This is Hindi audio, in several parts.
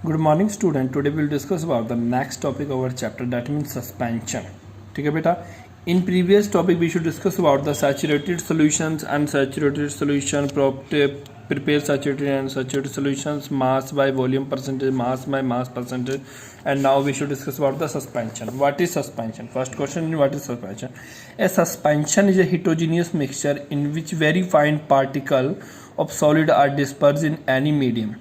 Good morning student. Today we will discuss about the next topic of our chapter, that means suspension. ठीक है बेटा. In previous topic we should discuss about the saturated solutions, unsaturated solution, prepare saturated and saturated solutions, mass by volume percentage, mass by mass percentage, and now we should discuss about the suspension. What is suspension? First question, what is suspension? A suspension is a heterogeneous mixture in which very fine particle of solid are dispersed in any medium.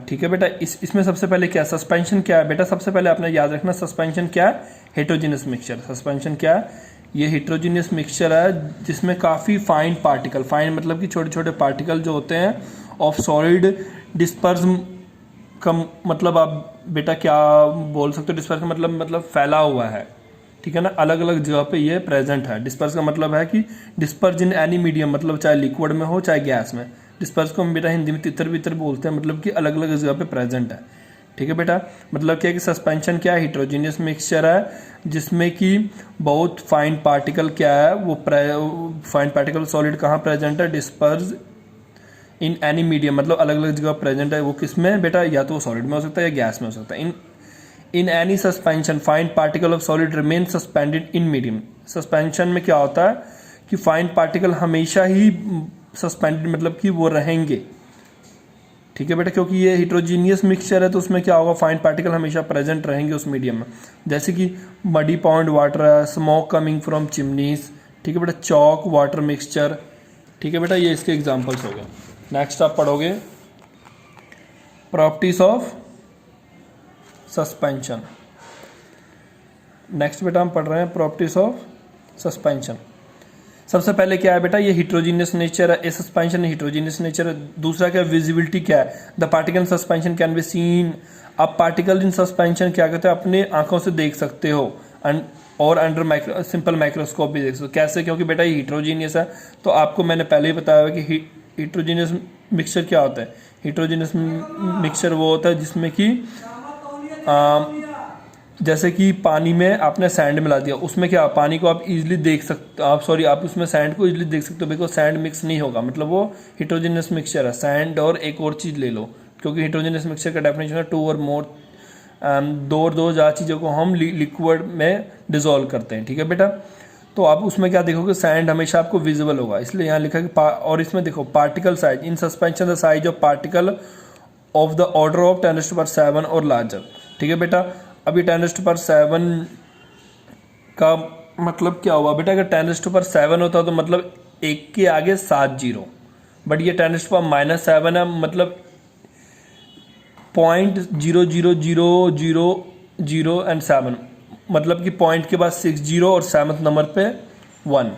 ठीक है बेटा. इसमें सबसे पहले क्या सस्पेंशन क्या है बेटा, सबसे पहले आपने याद रखना सस्पेंशन क्या है, हेट्रोजीनियस मिक्सचर. सस्पेंशन क्या है, ये हेट्रोजीनियस मिक्सचर है जिसमें काफ़ी फाइन पार्टिकल, फाइन मतलब कि छोटे छोटे पार्टिकल जो होते हैं ऑफ सॉलिड डिस्पर्स का मतलब आप बेटा क्या बोल सकते हो, डिस्पर्स का मतलब फैला हुआ है. ठीक है ना, अलग अलग जगह पे ये प्रेजेंट है. डिस्पर्स का मतलब है कि डिस्पर्स इन एनी मीडियम, मतलब चाहे लिक्विड में हो चाहे गैस में. डिस्पर्स को हम बेटा हिंदी में तितर बितर बोलते हैं, मतलब कि अलग अलग जगह पे प्रेजेंट है. ठीक है बेटा, मतलब क्या है कि सस्पेंशन क्या है, हेट्रोजीनियस मिक्सचर है जिसमें कि बहुत फाइन पार्टिकल क्या है, वो फाइन पार्टिकल सॉलिड कहाँ प्रेजेंट है, डिस्पर्स इन एनी मीडियम, मतलब अलग अलग जगह प्रेजेंट है. वो किस में बेटा, या तो सॉलिड में हो सकता है या गैस में हो सकता है. In any suspension fine particle of solid remain suspended in medium. Suspension में क्या होता है कि फाइन पार्टिकल हमेशा ही सस्पेंडेड मतलब कि वो रहेंगे. ठीक है बेटा, क्योंकि ये हेट्रोजीनियस मिक्सचर है तो उसमें क्या होगा, फाइन पार्टिकल हमेशा प्रेजेंट रहेंगे उस मीडियम में. जैसे कि मडी पॉन्ड वाटर है, स्मोक कमिंग फ्रॉम चिमनीज. ठीक है बेटा, चौक वाटर मिक्सचर. ठीक है बेटा, ये इसके एग्जांपल्स हो गए. नेक्स्ट आप पढ़ोगे प्रॉपर्टीज ऑफ सस्पेंशन. नेक्स्ट बेटा हम पढ़ रहे हैं प्रॉपर्टीज ऑफ सस्पेंशन. सबसे पहले क्या है बेटा, ये हेट्रोजीनियस नेचर है, इस सस्पेंशन हेट्रोजीनियस नेचर है. दूसरा क्या, विजिबिलिटी क्या है, the particle suspension can be seen. आप पार्टिकल इन सस्पेंशन क्या कहते हैं, अपने आंखों से देख सकते हो और अंडर सिंपल माइक्रोस्कोप भी देख सकते हो. कैसे, क्योंकि बेटा ये हेट्रोजीनियस है. तो आपको मैंने पहले ही बताया कि हेट्रोजीनियस मिक्सचर क्या होता है. हेट्रोजीनियस मिक्सचर वो होता है जिसमें कि जैसे कि पानी में आपने सैंड मिला दिया, उसमें क्या पानी को आप इजीली देख सकते, आप उसमें सैंड को इजीली देख सकते हो, बिकॉज सैंड मिक्स नहीं होगा, मतलब वो हेट्रोजीनियस मिक्सचर है. सैंड और एक और चीज़ ले लो, क्योंकि हेट्रोजीनियस मिक्सचर का डेफिनेशन है टू और मोर, दो ज़्यादा चीज़ों को हम लिक्विड में डिजोल्व करते हैं. ठीक है बेटा, तो आप उसमें क्या देखोगे, सैंड हमेशा आपको विजिबल होगा, इसलिए यहाँ लिखा कि और इसमें देखो particle size in suspension the size of particle of the order of 10⁻⁷ और लार्जर. ठीक है बेटा, अभी 10⁻⁷ का मतलब क्या हुआ बेटा, अगर 10⁻⁷ होता तो मतलब एक के आगे 7 जीरो, बट ये 10⁻⁻⁷ है, मतलब 0.00000 मतलब कि पॉइंट के बाद 6 जीरो और 7th नंबर पे 1.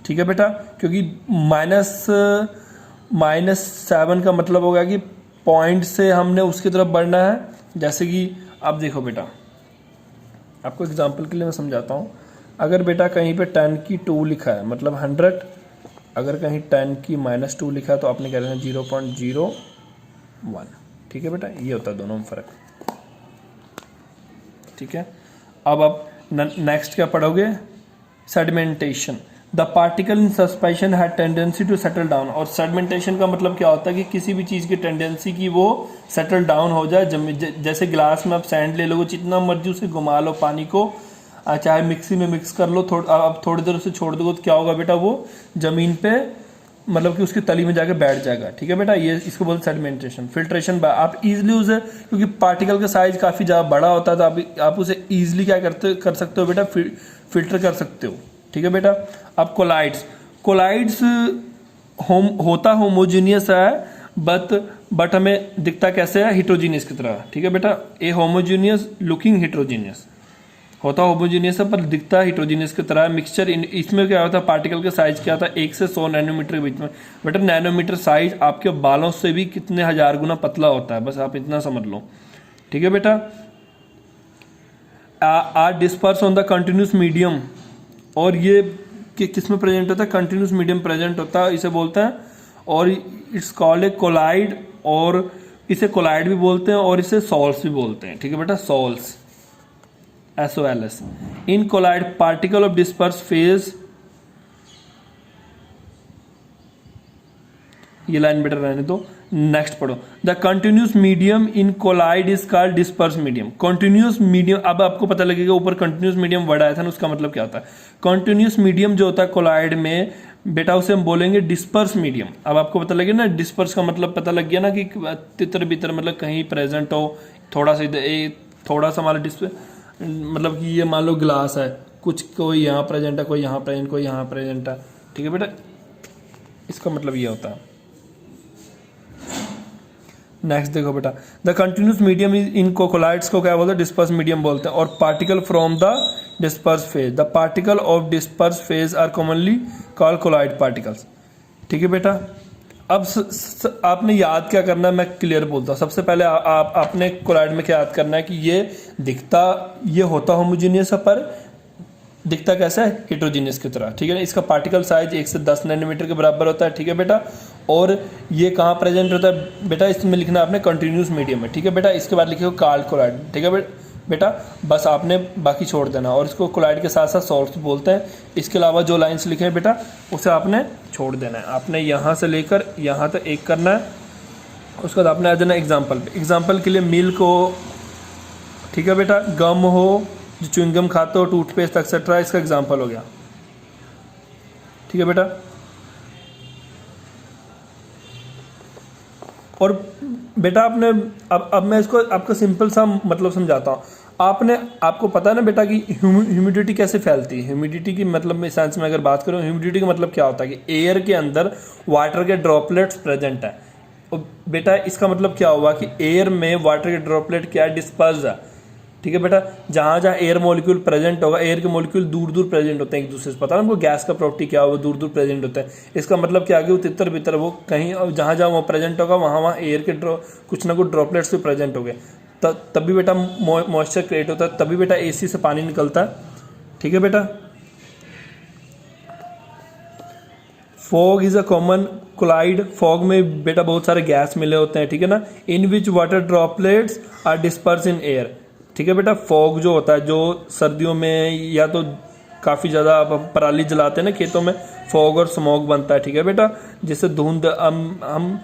ठीक है बेटा, क्योंकि -7 का मतलब होगा कि पॉइंट से हमने उसकी तरफ बढ़ना है. जैसे कि आप देखो बेटा, आपको एग्जांपल के लिए मैं समझाता हूँ. अगर बेटा कहीं पे 10 की 2 लिखा है मतलब 100, अगर कहीं 10 की -2 लिखा है तो आपने क्या लेना, 0.01. ठीक है बेटा, ये होता है दोनों में फ़र्क. ठीक है, अब आप नेक्स्ट क्या पढ़ोगे, sedimentation. The particle in suspension had tendency to settle down. और सेडिमेंटेशन का मतलब क्या होता है कि किसी भी चीज़ की टेंडेंसी की वो सेटल डाउन हो जाए. जैसे गिलास में आप सैंड ले लो, जितना मर्जी उसे घुमा लो पानी को, चाहे मिक्सी में मिक्स कर लो, अब थोड़ी देर उसे छोड़ दोगे तो क्या होगा बेटा, वो जमीन पे मतलब कि उसकी तली में जाके बैठ जाएगा. ठीक है बेटा, ये इसको बोलते सेडिमेंटेशन. फिल्ट्रेशन आप इजीली उसे, क्योंकि पार्टिकल का साइज काफ़ी ज़्यादा बड़ा होता है तो आप उसे इजीली क्या कर सकते हो बेटा, फिल्टर कर सकते हो. ठीक है बेटा, अब कोलाइड्स होता होमोजीनियस है, बट हमें दिखता कैसे है, हेट्रोजीनियस की तरह. ठीक है बेटा, ए होमोजीनियस लुकिंग हेट्रोजीनियस, होता होमोजीनियस है पर दिखता हेट्रोजीनियस की तरह. मिक्सचर इसमें क्या होता है, पार्टिकल का साइज क्या था, 1 से 100 नैनोमीटर के बीच में. बेटा नैनोमीटर साइज आपके बालों से भी कितने हजार गुना पतला होता है, बस आप इतना समझ लो. ठीक है बेटा, are disperse on the continuous medium. और ये किस में प्रेजेंट होता है, कंटिन्यूस मीडियम प्रेजेंट होता है, इसे बोलते हैं. और इट्स कॉल्ड ए कोलाइड, और इसे कोलाइड भी बोलते हैं और इसे सॉल्स भी बोलते हैं. ठीक है बेटा, sols, SOLS. In collide particle of dispersed phase, ये लाइन बेटा रहने दो, नेक्स्ट पढ़ो। The continuous medium in colloid is called disperse medium. Continuous medium, अब आपको पता लगेगा ऊपर कंटिन्यूस मीडियम वर्ड आया था ना, उसका मतलब क्या होता है। कंटिन्यूस मीडियम जो होता है कोलाइड में बेटा, उसे हम बोलेंगे डिस्पर्स मीडियम। अब आपको पता लगे ना, डिस्पर्स का मतलब पता लग गया ना कि तितर बितर मतलब कहीं प्रेजेंट हो, थोड़ा सा थोड़ा सा हमारा मतलब कि ये मान लो ग्लास है, कुछ कोई यहाँ प्रेजेंट है, कोई यहाँ प्रेजेंट, कोई यहाँ प्रेजेंट है, ठीक है बेटा, इसका मतलब ये होता है। नेक्स्ट देखो बेटा, the continuous medium is in colloids को क्या बोलते हैं, डिस्पर्स मीडियम बोलते हैं। और particle from the disperse phase, the particle of disperse phase are commonly called colloid particles. ठीक है बेटा, अब आपने याद क्या करना है, मैं क्लियर बोलता हूँ। सबसे पहले आपने कोलाइड में क्या याद करना है कि ये दिखता, ये होता होमोजीनियस है पर दिखता कैसा है, हेट्रोजीनियस की तरह। ठीक है ना, इसका पार्टिकल साइज 1 से 10 नैनोमीटर के बराबर होता है। ठीक है बेटा, और ये कहाँ प्रेजेंट होता है बेटा, इसमें लिखना आपने कंटिन्यूस मीडियम है। ठीक है बेटा, इसके बाद लिखिए कॉल्ड कोलाइड। ठीक है बेटा, बस आपने बाकी छोड़ देना, और इसको कोलाइड के साथ साथ सॉल्ट्स बोलते हैं। इसके अलावा जो लाइन्स लिखे हैं बेटा, उसे आपने छोड़ देना है। आपने यहाँ से लेकर यहाँ तक एक करना है, उसके बाद आपने आ जाना एग्जाम्पल। एग्जाम्पल के लिए मिल्क हो, ठीक है बेटा, गम हो, जो च्युइंगम खाते हो, टूथपेस्ट एक्सेट्रा, इसका एग्जाम्पल हो गया। ठीक है बेटा, और बेटा आपने अब मैं इसको आपको सिंपल सा मतलब समझाता हूँ। आपको पता है ना बेटा कि ह्यूमिडिटी कैसे फैलती है। ह्यूमिडिटी की मतलब में सेंस में अगर बात करूँ, ह्यूमिडिटी का मतलब क्या होता है कि एयर के अंदर वाटर के ड्रॉपलेट्स प्रेजेंट है। और बेटा इसका मतलब क्या हुआ कि एयर में वाटर के ड्रॉपलेट क्या है, डिस्पर्स है। ठीक है बेटा, जहाँ जहाँ एयर मॉलिक्यूल प्रेजेंट होगा, एयर के मॉलिक्यूल दूर दूर प्रेजेंट होते हैं एक दूसरे से। पता है हमको गैस का प्रॉपर्टी क्या हो, वो दूर दूर प्रेजेंट होता है। इसका मतलब क्या कि वो तितर बितर वो कहीं जहाँ जहाँ वो प्रेजेंट होगा, वहाँ वहाँ एयर के कुछ ना कुछ ड्रॉपलेट्स भी प्रेजेंट हो गए, तभी बेटा मॉइस्चर क्रिएट होता है, तभी बेटा एसी से पानी निकलता है। ठीक है बेटा, fog is a common colloid. Fog में बेटा बहुत सारे गैस मिले होते हैं, ठीक है ना, in which water droplets are disperse in air. ठीक है बेटा, फॉग जो होता है, जो सर्दियों में या तो काफ़ी ज़्यादा पराली जलाते हैं ना खेतों में, फॉग और स्मोक बनता है। ठीक है बेटा, जैसे धुंध हम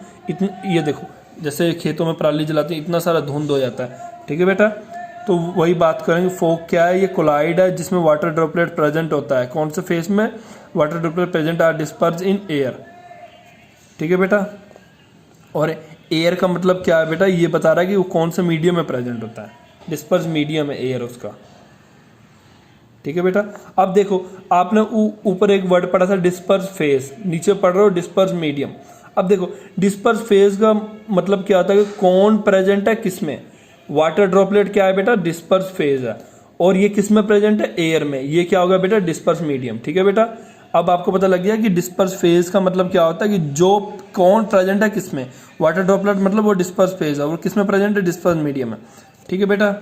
ये देखो, जैसे खेतों में पराली जलाते हैं, इतना सारा धुंध हो जाता है। ठीक है बेटा, तो वही बात करेंगे। फॉग क्या है, ये कोलाइड है जिसमें वाटर ड्रॉपलेट प्रेजेंट होता है। कौन से फेस में, water droplet present are disperse in air. ठीक है बेटा, और एयर का मतलब क्या है बेटा, ये बता रहा है कि वो कौन से मीडियम में प्रेजेंट होता है। डिस्पर्स मीडियम है एयर उसका। ठीक है बेटा, अब देखो आपने ऊपर एक वर्ड पढ़ा था डिस्पर्स फेज, नीचे पढ़ रहे हो डिस्पर्स मीडियम। अब देखो डिस्पर्स फेज का मतलब क्या होता है कि कौन प्रेजेंट है किसमें। वाटर ड्रॉपलेट क्या है बेटा, डिस्पर्स फेज है, और ये किसमें प्रेजेंट है, एयर में। ये क्या होगा बेटा, डिस्पर्स मीडियम। ठीक है बेटा, अब आपको पता लग गया कि डिस्पर्स फेज का मतलब क्या होता है कि जो कौन प्रेजेंट है किसमें। वाटर ड्रॉपलेट मतलब वो डिस्पर्स फेज है, और किसमें प्रेजेंट है, डिस्पर्स मीडियम है। ठीक है बेटा,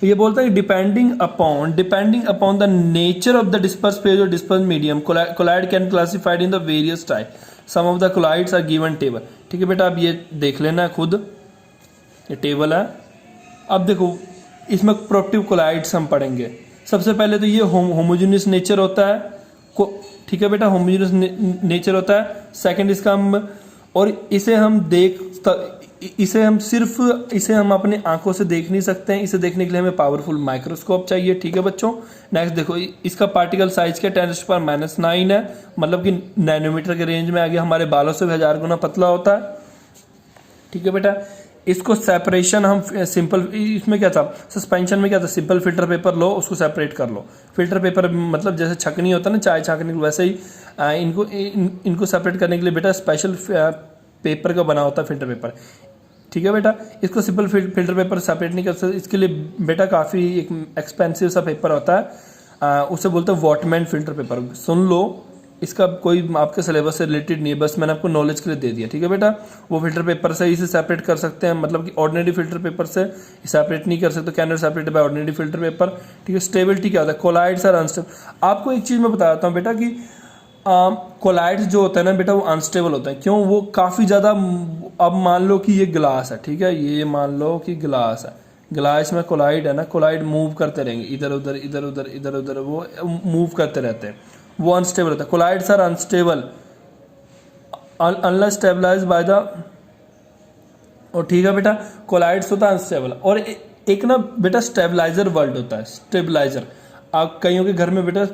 ये बोलता है depending upon the nature of the disperse phase और disperse medium, colloid can classified in the various type, some of the colloids are given table. ठीक है बेटा, अब ये देख लेना है खुद, ये टेबल है। अब देखो इसमें प्रोडक्टिव कोलाइड्स हम पढ़ेंगे। सबसे पहले तो ये होमोजेनियस नेचर होता है, ठीक है बेटा, होमोजेनियस नेचर होता है। सेकंड इसका हम, और इसे हम अपनी आंखों से देख नहीं सकते हैं। इसे देखने के लिए हमें पावरफुल माइक्रोस्कोप चाहिए। ठीक है बच्चों, नेक्स्ट देखो इसका पार्टिकल साइज क्या, 10⁻⁹ है, मतलब कि नैनोमीटर के रेंज में आ गया। हमारे बालों से भी 1000 गुना पतला होता है। ठीक है बेटा, इसको सेपरेशन हम सिंपल, इसमें क्या था, सस्पेंशन में क्या था, सिंपल फिल्टर पेपर लो, उसको सेपरेट कर लो। फिल्टर पेपर मतलब जैसे छकनी होता है ना चाय छाकने के, वैसे ही इनको सेपरेट करने के लिए बेटा स्पेशल पेपर का बना होता है फिल्टर पेपर। ठीक है बेटा, इसको सिंपल फिल्टर पेपर सेपरेट नहीं कर सकते, इसके लिए बेटा काफ़ी एक एक्सपेंसिव सा पेपर होता है, उसे बोलते हैं वॉटमैन फिल्टर पेपर। सुन लो, इसका कोई आपके सिलेबस से रिलेटेड नहीं है, बस मैंने आपको नॉलेज के लिए दे दिया। ठीक है बेटा, वो फिल्टर पेपर से इसे सेपरेट कर सकते हैं, मतलब कि ऑर्डिनरी फिल्टर पेपर से सेपरेट नहीं कर सकते, can not separate by ordinary filter paper. ठीक है, स्टेबिलिटी क्या होता है, कोलाइड्स आर अनस्टेबल। आपको एक चीज़ मैं बता देता हूँ बेटा कि कोलाइड्स जो होता है ना बेटा, वो अनस्टेबल होता है। क्यों, वो काफ़ी ज़्यादा, अब मान लो कि ये गिलास है, ठीक है, ये मान लो कि गिलास है, गिलास में कोलाइड है ना, कोलाइड मूव करते रहेंगे, इधर उधर इधर उधर इधर उधर, वो मूव करते रहते हैं। वो अनस्टेबल होता है। Colloids are unstable unless stabilize by the, और ठीक है बेटा, कोलाइड्स होता है अनस्टेबल। और एक ना बेटा स्टेबलाइजर वर्ड होता है, स्टेबलाइजर। आप कईयों के घर में बेटा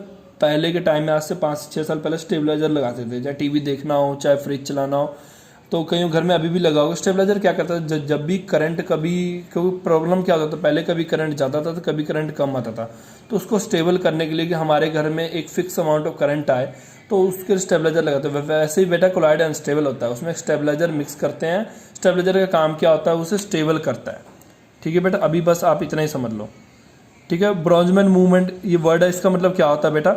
पहले के टाइम में, आज से 5-6 साल पहले स्टेबलाइजर लगाते थे, चाहे टीवी देखना हो चाहे फ्रिज चलाना हो, तो कईयों घर में अभी भी लगा होगा। स्टेबलाइजर क्या करता है, जब भी करंट कभी कोई प्रॉब्लम क्या होता था, पहले कभी करंट जाता था तो कभी करंट कम आता था, तो उसको स्टेबल करने के लिए कि हमारे घर में एक फिक्स अमाउंट ऑफ करंट आए, तो उसके स्टेबलाइजर लगाते हैं। वैसे ही बेटा कोलाइड अनस्टेबल होता है, उसमें स्टेबलाइजर मिक्स करते हैं। स्टेबलाइजर का काम क्या होता है, उसे स्टेबल करता है। ठीक है बेटा, अभी बस आप इतना ही समझ लो। ठीक है, ब्रॉन्जमैन मूवमेंट ये वर्ड है, इसका मतलब क्या होता है बेटा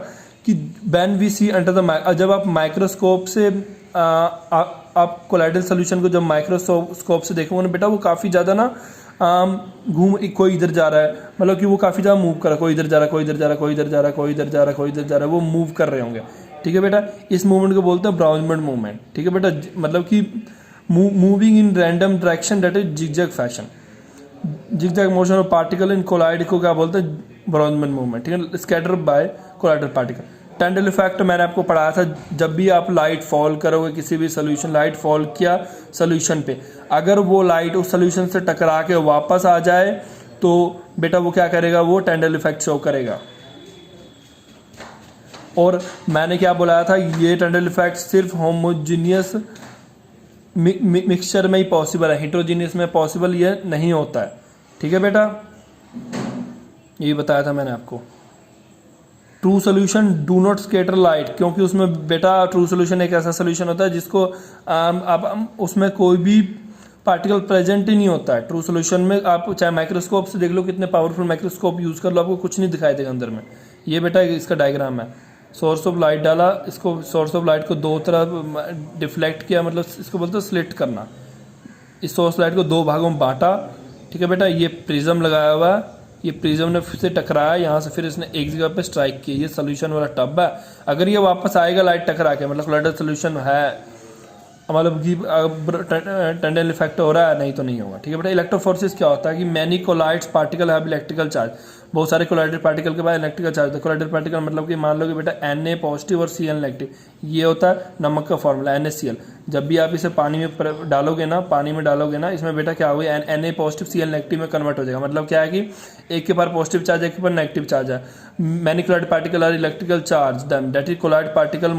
कि when we see under the, जब आप माइक्रोस्कोप से आप कोलाइडल सोल्यूशन को जब माइक्रोस्कोप से देखोगे ना बेटा, वो काफ़ी ज़्यादा ना घूम, कोई इधर जा रहा है, मतलब कि वो काफ़ी ज़्यादा मूव कर रहा है, कोई इधर जा रहा है, कोई इधर जा रहा है, कोई इधर जा रहा है, कोई इधर जा रहा है, कोई इधर जा रहा है, वो मूव कर रहे होंगे। ठीक है बेटा, इस मूवमेंट को बोलते हैं ब्रॉन्जमैन मूवमेंट। ठीक है बेटा, मतलब कि moving in random direction, that is zigzag fashion, zigzag motion of particle in colloid को क्या बोलते हैं, ब्रॉन्जमैन मूवमेंट। ठीक है, scatter by colloidal particle. Tyndall effect मैंने आपको पढ़ाया था, जब भी आप लाइट फॉल करोगे किसी भी सोल्यूशन, लाइट फॉल किया सोल्यूशन पे, अगर वो लाइट उस सोल्यूशन से टकरा के वापस आ जाए तो बेटा वो क्या करेगा, वो टेंडल इफेक्ट शो करेगा। और मैंने क्या बुलाया था, ये टेंडल इफेक्ट सिर्फ होमोजीनियस मिक्सचर में ही पॉसिबल है, हेटेरोजीनियस में पॉसिबल ये नहीं होता है। ठीक है बेटा, यही बताया था मैंने आपको। True solution do not scatter light, क्योंकि उसमें बेटा ट्रू सोल्यूशन एक ऐसा सोल्यूशन होता है जिसको आप उसमें कोई भी पार्टिकल प्रेजेंट ही नहीं होता है। ट्रू सोल्यूशन में आप चाहे माइक्रोस्कोप से देख लो, कितने पावरफुल माइक्रोस्कोप यूज कर लो, आपको कुछ नहीं दिखाई देगा अंदर में। ये बेटा इसका डायग्राम है, सोर्स ऑफ लाइट डाला, इसको सोर्स ऑफ लाइट को दो तरफ डिफ्लेक्ट किया, मतलब इसको बोलते हैं स्लिट करना। इस सोर्स लाइट को दो भागों में बांटा। ठीक है बेटा, ये प्रिज्म लगाया हुआ है, ये प्रिज्म ने फिर से टकराया यहाँ से, फिर इसने एक जगह पे स्ट्राइक की। ये सोल्यूशन वाला टब है, अगर ये वापस आएगा लाइट टकरा के, मतलब कोलाइडल सोल्यूशन है, मतलब कि टेंडल इफेक्ट हो रहा है, नहीं तो नहीं होगा। ठीक है बेटा, इलेक्ट्रोफोर्सिस क्या होता है कि many colloids particle have electrical charge, बहुत सारे कोलाइडल पार्टिकल के बाद इलेक्ट्रिकल चार्ज होता है। कोलाइडल पार्टिकल मतलब कि मान लो कि बेटा Na पॉजिटिव और Cl नेगेटिव, ये होता है नमक का फॉर्मूला NaCl। जब भी आप इसे पानी में डालोगे ना, इसमें बेटा क्या होगा, Na पॉजिटिव Cl नेगेटिव में कन्वर्ट हो जाएगा। मतलब क्या है कि एक के पास पॉजिटिव चार्ज, एक के पास नेगेटिव चार्ज है। Many colloid particle are electrical charge, that is colloid particle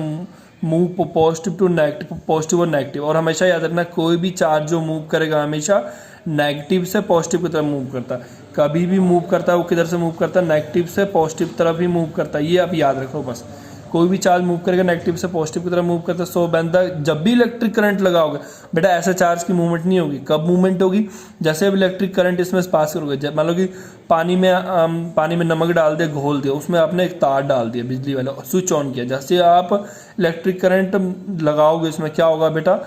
move positive to negative, positive और नेगेटिव। और हमेशा याद रखना, कोई भी चार्ज जो मूव करेगा हमेशा नेगेटिव से पॉजिटिव की तरफ मूव करता है। कभी भी मूव करता है वो किधर से मूव करता है, नेगेटिव से पॉजिटिव तरफ ही मूव करता है। ये आप याद रखो बस, कोई भी चार्ज मूव करेगा नेगेटिव से पॉजिटिव की तरफ मूव करता है। सो बंदा जब भी इलेक्ट्रिक करंट लगाओगे बेटा, ऐसे चार्ज की मूवमेंट नहीं होगी। कब मूवमेंट होगी, जैसे अब इलेक्ट्रिक करंट इसमें पास करोगे, मान लो कि पानी में नमक डाल दिया, घोल दिया, उसमें आपने एक तार डाल दिया बिजली वाला, स्विच ऑन किया, जैसे आप इलेक्ट्रिक करंट लगाओगे इसमें क्या होगा बेटा,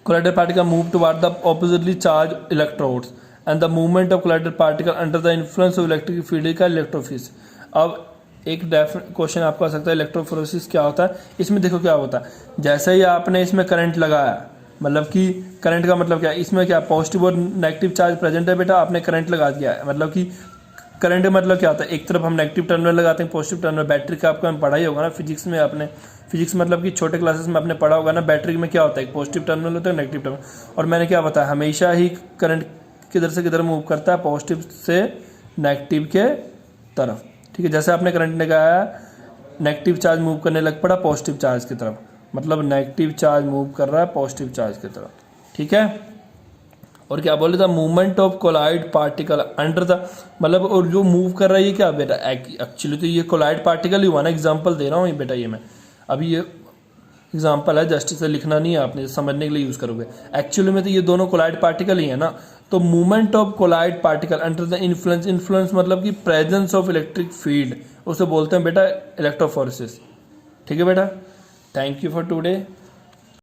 colloidal particle move toward the oppositely charge electrodes and the movement of colloidal particle under the influence of electric field का इलेक्ट्रोफिस। अब एक क्वेश्चन आपको आ सकता है, इलेक्ट्रोफोरेसिस क्या होता है। इसमें देखो क्या होता है, जैसे ही आपने इसमें करंट लगाया, मतलब कि करंट का मतलब क्या है, इसमें क्या पॉजिटिव और नेगेटिव चार्ज प्रेजेंट है बेटा, आपने करंट लगा दिया है। मतलब कि करंट मतलब क्या होता है, एक तरफ हम नेगेटिव टर्मिनल लगाते हैं, पॉजिटिव टर्मिनल। बैटरी का आपको पढ़ा ही होगा ना फिजिक्स में, आपने फिजिक्स मतलब कि छोटे क्लासेस में आपने पढ़ा होगा ना, बैटरी में क्या होता है, एक पॉजिटिव टर्मिनल होता है, नेगेटिव टर्मिनल। और मैंने क्या बताया, हमेशा ही करंट किधर से किधर मूव करता है, पॉजिटिव से नेगेटिव के तरफ। ठीक है, जैसे आपने करंट लगाया, नेगेटिव चार्ज मूव करने लग पड़ा पॉजिटिव चार्ज की तरफ, मतलब नेगेटिव चार्ज मूव कर रहा है पॉजिटिव चार्ज की तरफ। ठीक है, और क्या बोले था, movement of colloid particle under the, मतलब और जो मूव कर रहा है ये क्या बेटा, एक्चुअली तो ये कोलाइड पार्टिकल ही हुआ ना। एग्जांपल दे रहा हूँ ये बेटा, ये मैं अभी ये एग्जांपल है, जस्ट से लिखना नहीं है आपने, समझने के लिए यूज करोगे। एक्चुअली में तो ये दोनों कोलाइड पार्टिकल ही है ना। तो movement of colloid particle under the influence मतलब कि प्रेजेंस ऑफ इलेक्ट्रिक फील्ड, उसे बोलते हैं बेटा इलेक्ट्रोफोरेसिस। ठीक है बेटा, थैंक यू फॉर टुडे।